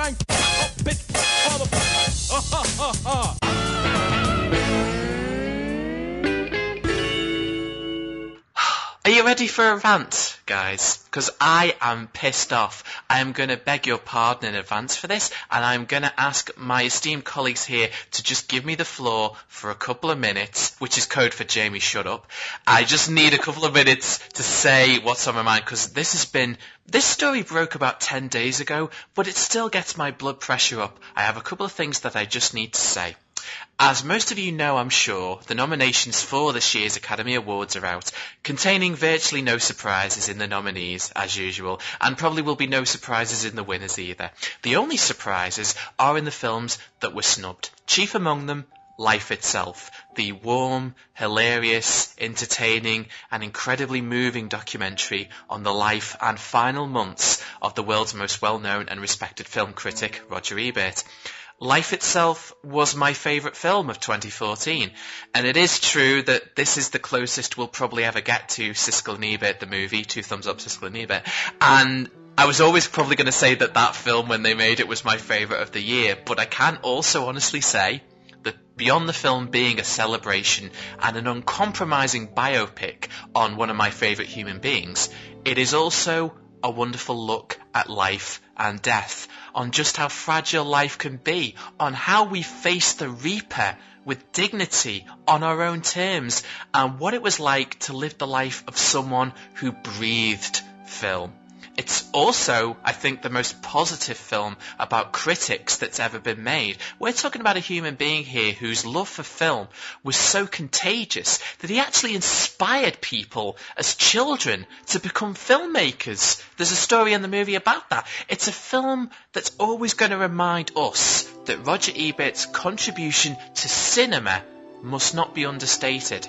mind. Oh, bitch, motherfucker. Are you ready for a rant, guys? Because I am pissed off. I am going to beg your pardon in advance for this, and I'm going to ask my esteemed colleagues here to just give me the floor for a couple of minutes, which is code for Jamie, shut up. I just need a couple of minutes to say what's on my mind, because this story broke about 10 days ago, but it still gets my blood pressure up. I have a couple of things that I just need to say. As most of you know, I'm sure, the nominations for this year's Academy Awards are out, containing virtually no surprises in the nominees, as usual, and probably will be no surprises in the winners either. The only surprises are in the films that were snubbed. Chief among them, Life itself, the warm, hilarious, entertaining, and incredibly moving documentary on the life and final months of the world's most well-known and respected film critic, Roger Ebert. Life itself was my favourite film of 2014, and it is true that this is the closest we'll probably ever get to Siskel and Ebert the movie, 2 thumbs up Siskel and Ebert, and I was always probably going to say that film when they made it was my favourite of the year, but I can also honestly say that beyond the film being a celebration and an uncompromising biopic on one of my favourite human beings, it is also a wonderful look at life and death, on just how fragile life can be, on how we face the Reaper with dignity on our own terms, and what it was like to live the life of someone who breathed film. It's also, I think, the most positive film about critics that's ever been made. We're talking about a human being here whose love for film was so contagious that he actually inspired people as children to become filmmakers. There's a story in the movie about that. It's a film that's always going to remind us that Roger Ebert's contribution to cinema must not be understated.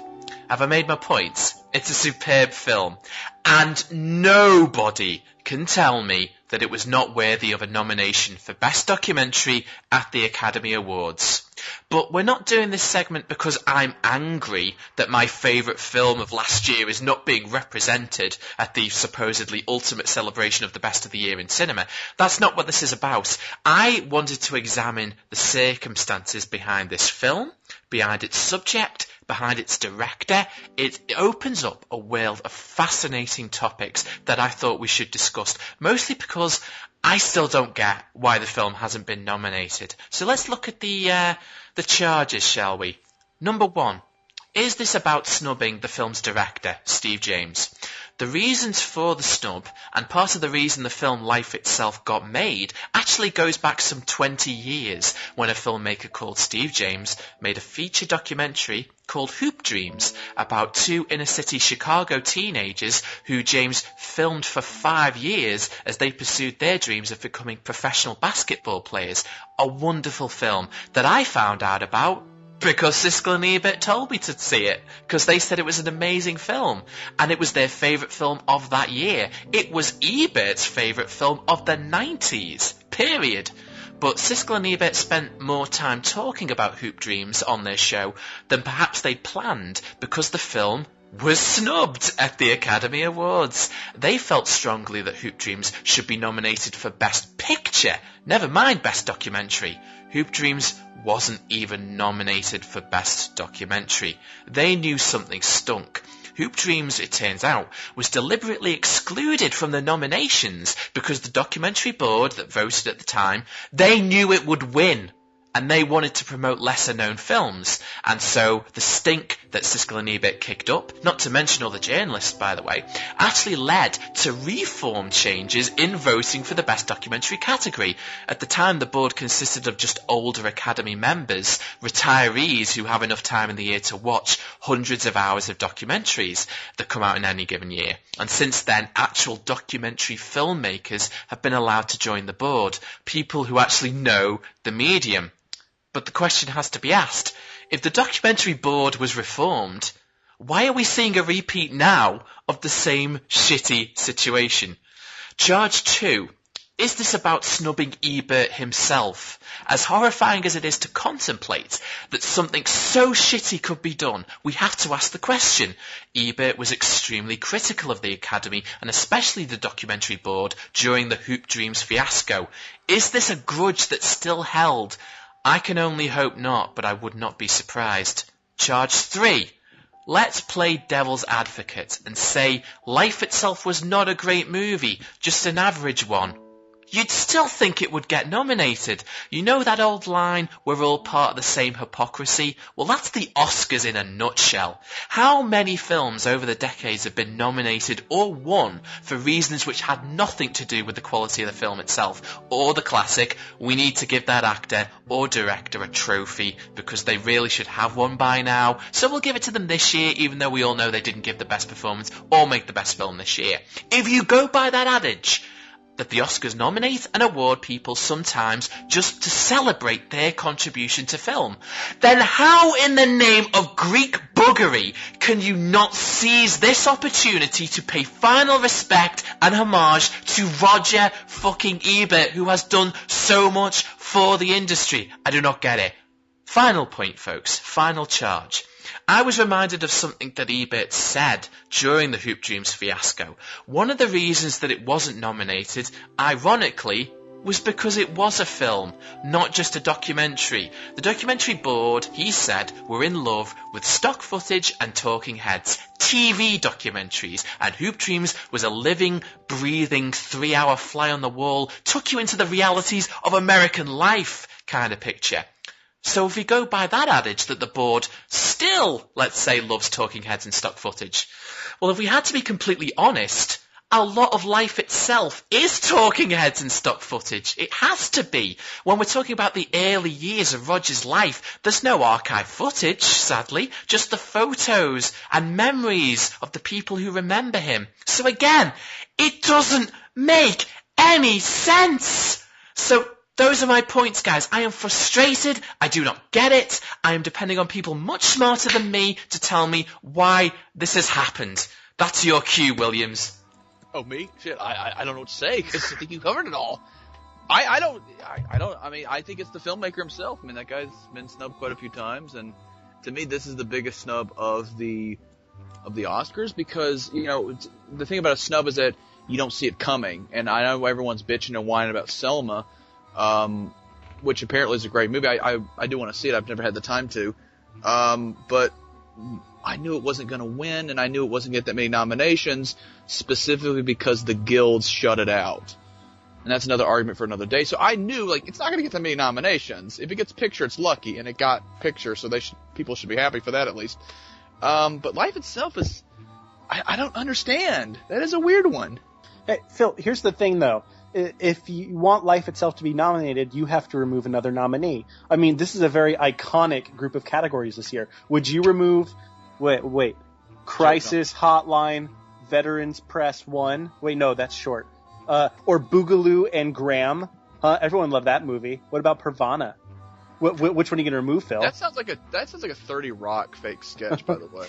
Have I made my points? It's a superb film, and nobody can tell me that it was not worthy of a nomination for Best Documentary at the Academy Awards. But we're not doing this segment because I'm angry that my favourite film of last year is not being represented at the supposedly ultimate celebration of the best of the year in cinema. That's not what this is about. I wanted to examine the circumstances behind this film, behind its subject, behind its director. It opens up a world of fascinating topics that I thought we should discuss, mostly because I still don't get why the film hasn't been nominated. So let's look at the charges, shall we? Number 1. Is this about snubbing the film's director, Steve James? The reasons for the snub, and part of the reason the film Life itself got made, actually goes back some 20 years when a filmmaker called Steve James made a feature documentary called Hoop Dreams about 2 inner-city Chicago teenagers who James filmed for 5 years as they pursued their dreams of becoming professional basketball players. A wonderful film that I found out about because Siskel and Ebert told me to see it, because they said it was an amazing film, and it was their favourite film of that year. It was Ebert's favourite film of the 90s, period. But Siskel and Ebert spent more time talking about Hoop Dreams on their show than perhaps they'd planned, because the film was snubbed at the Academy Awards. They felt strongly that Hoop Dreams should be nominated for Best Picture, never mind Best Documentary. Hoop Dreams wasn't even nominated for Best Documentary. They knew something stunk. Hoop Dreams, it turns out, was deliberately excluded from the nominations because the documentary board that voted at the time, they knew it would win. And they wanted to promote lesser-known films. And so the stink that Siskel and Ebert kicked up, not to mention all the journalists, by the way, actually led to reform changes in voting for the Best Documentary category. At the time, the board consisted of just older Academy members, retirees who have enough time in the year to watch hundreds of hours of documentaries that come out in any given year. And since then, actual documentary filmmakers have been allowed to join the board, people who actually know the medium. But the question has to be asked, if the documentary board was reformed, why are we seeing a repeat now of the same shitty situation? Charge 2. Is this about snubbing Ebert himself? As horrifying as it is to contemplate that something so shitty could be done, we have to ask the question. Ebert was extremely critical of the Academy, and especially the documentary board, during the Hoop Dreams fiasco. Is this a grudge that's still held? I can only hope not, but I would not be surprised. Charge 3. Let's play devil's advocate and say Life Itself was not a great movie, just an average one. You'd still think it would get nominated. You know that old line, we're all part of the same hypocrisy? Well, that's the Oscars in a nutshell. How many films over the decades have been nominated or won for reasons which had nothing to do with the quality of the film itself? Or the classic, we need to give that actor or director a trophy because they really should have one by now, so we'll give it to them this year even though we all know they didn't give the best performance or make the best film this year. If you go by that adage, that the Oscars nominate and award people sometimes just to celebrate their contribution to film, then how in the name of Greek buggery can you not seize this opportunity to pay final respect and homage to Roger fucking Ebert, who has done so much for the industry? I do not get it. Final point, folks. Final charge. I was reminded of something that Ebert said during the Hoop Dreams fiasco. One of the reasons that it wasn't nominated, ironically, was because it was a film, not just a documentary. The documentary board, he said, were in love with stock footage and talking heads, TV documentaries, and Hoop Dreams was a living, breathing, 3-hour fly on the wall, took you into the realities of American life kind of picture. So if we go by that adage that the board still, let's say, loves talking heads and stock footage, well, if we had to be completely honest, a lot of Life Itself is talking heads and stock footage. It has to be. When we're talking about the early years of Roger's life, there's no archive footage, sadly, just the photos and memories of the people who remember him. So again, it doesn't make any sense. So those are my points, guys. I am frustrated. I do not get it. I am depending on people much smarter than me to tell me why this has happened. That's your cue, Williams. Oh, me? Shit, I don't know what to say, because I think you covered it all. I mean, I think it's the filmmaker himself. I mean, that guy's been snubbed quite a few times, and to me, this is the biggest snub of the Oscars, because, you know, the thing about a snub is that you don't see it coming, and I know everyone's bitching and whining about Selma, which apparently is a great movie. I do want to see it. I've never had the time to. But I knew it wasn't going to win, and I knew it wasn't going to get that many nominations, specifically because the guilds shut it out. And that's another argument for another day. So I knew, like, it's not going to get that many nominations. If it gets picture, it's lucky, and it got picture, so people should be happy for that at least. But Life Itself is, I don't understand. That is a weird one. Hey, Phil, here's the thing, though. If you want Life Itself to be nominated, you have to remove another nominee. I mean, this is a very iconic group of categories this year. Would you remove, wait, Crisis, Hotline, Veterans Press 1? Wait, no, that's short. Or Boogaloo and Graham? Everyone loved that movie. What about Pervana? Which one are you going to remove, Phil? That sounds like a 30 Rock fake sketch, by the way.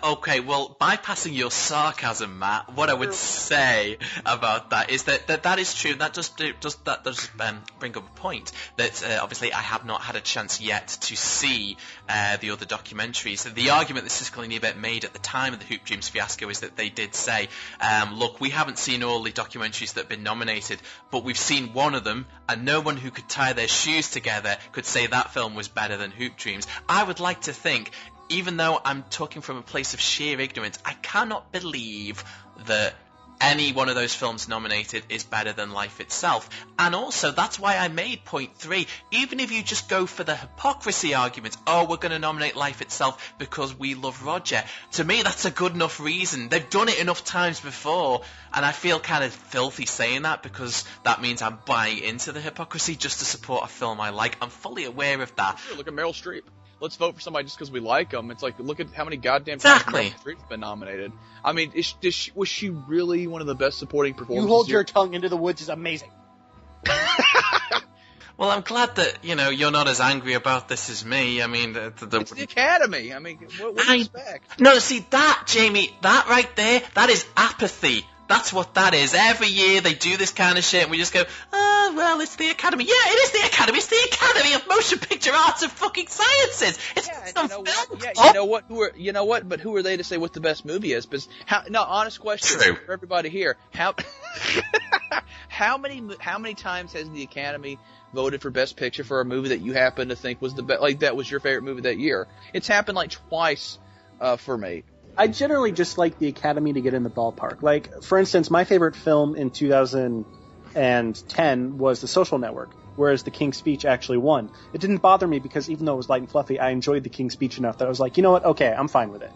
Okay, well, bypassing your sarcasm, Matt, what I would say about that is that is true. That does bring up a point that obviously I have not had a chance yet to see the other documentaries. The argument that Siskel and Ebert made at the time of the Hoop Dreams fiasco is that they did say, look, we haven't seen all the documentaries that have been nominated, but we've seen one of them, and no one who could tie their shoes together could say that film was better than Hoop Dreams. I would like to think, even though I'm talking from a place of sheer ignorance, I cannot believe that any one of those films nominated is better than Life Itself. And also, that's why I made point 3. Even if you just go for the hypocrisy argument, oh, we're going to nominate Life Itself because we love Roger, to me that's a good enough reason. They've done it enough times before, and I feel kind of filthy saying that because that means I'm buying into the hypocrisy just to support a film I like. I'm fully aware of that. Sure, look at Meryl Streep. Let's vote for somebody just because we like them. It's like, look at how many goddamn times Meryl Streep's been nominated. I mean, was she really one of the best supporting performances? You Hold Your Tongue Into the Woods is amazing. Well, I'm glad that, you're not as angry about this as me. I mean, it's the Academy. I mean, what do you expect? No, see, that, Jamie, that right there, that is apathy. That's what that is. Every year they do this kind of shit, and we just go, oh, well, it's the Academy. Yeah, it is the Academy. It's the Academy of Motion Picture Arts and fucking Sciences. It's some film. Yeah, you know what? But who are they to say what the best movie is? Because honest question for everybody here: how many times has the Academy voted for Best Picture for a movie that you happen to think was the best? Like that was your favorite movie that year? It's happened like twice for me. I generally just like the Academy to get in the ballpark. Like, for instance, my favorite film in 2010 was The Social Network, whereas The King's Speech actually won. It didn't bother me because even though it was light and fluffy, I enjoyed The King's Speech enough that I was like, you know what, okay, I'm fine with it.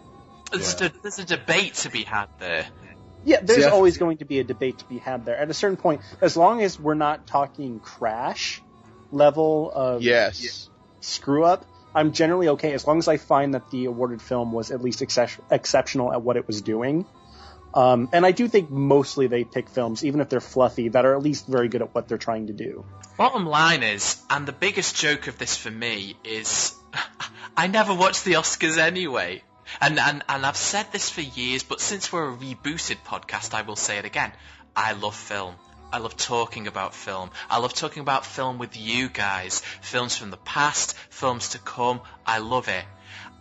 There's a debate to be had there. Yeah, there's always going to be a debate to be had there. At a certain point, as long as we're not talking Crash level of screw-up, I'm generally okay as long as I find that the awarded film was at least exceptional at what it was doing. And I do think mostly they pick films, even if they're fluffy, that are at least very good at what they're trying to do. Bottom line is, and the biggest joke of this for me is, I never watch the Oscars anyway. And I've said this for years, but since we're a rebooted podcast, I will say it again. I love film. I love talking about film. I love talking about film with you guys. Films from the past, films to come. I love it.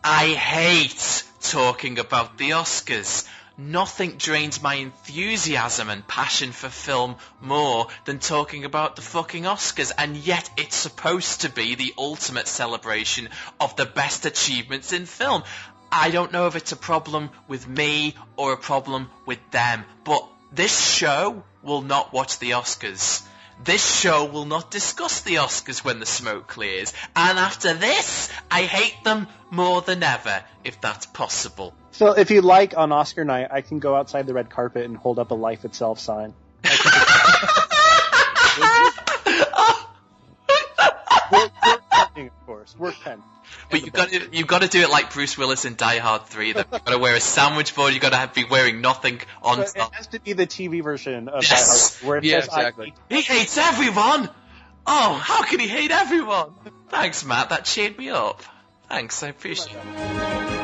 I hate talking about the Oscars. Nothing drains my enthusiasm and passion for film more than talking about the fucking Oscars, and yet it's supposed to be the ultimate celebration of the best achievements in film. I don't know if it's a problem with me or a problem with them, but this show will not watch the Oscars. This show will not discuss the Oscars when the smoke clears. And after this, I hate them more than ever, if that's possible. So if you like, on Oscar night, I can go outside the red carpet and hold up a Life Itself sign. Of course. Work pen. But you've got to do it like Bruce Willis in Die Hard 3. You've got to wear a sandwich board. You've got to be wearing nothing on top. It has to be the TV version of Die Hard, where it says, exactly. He hates everyone. Oh, how can he hate everyone? Thanks, Matt. That cheered me up. Thanks, I appreciate it.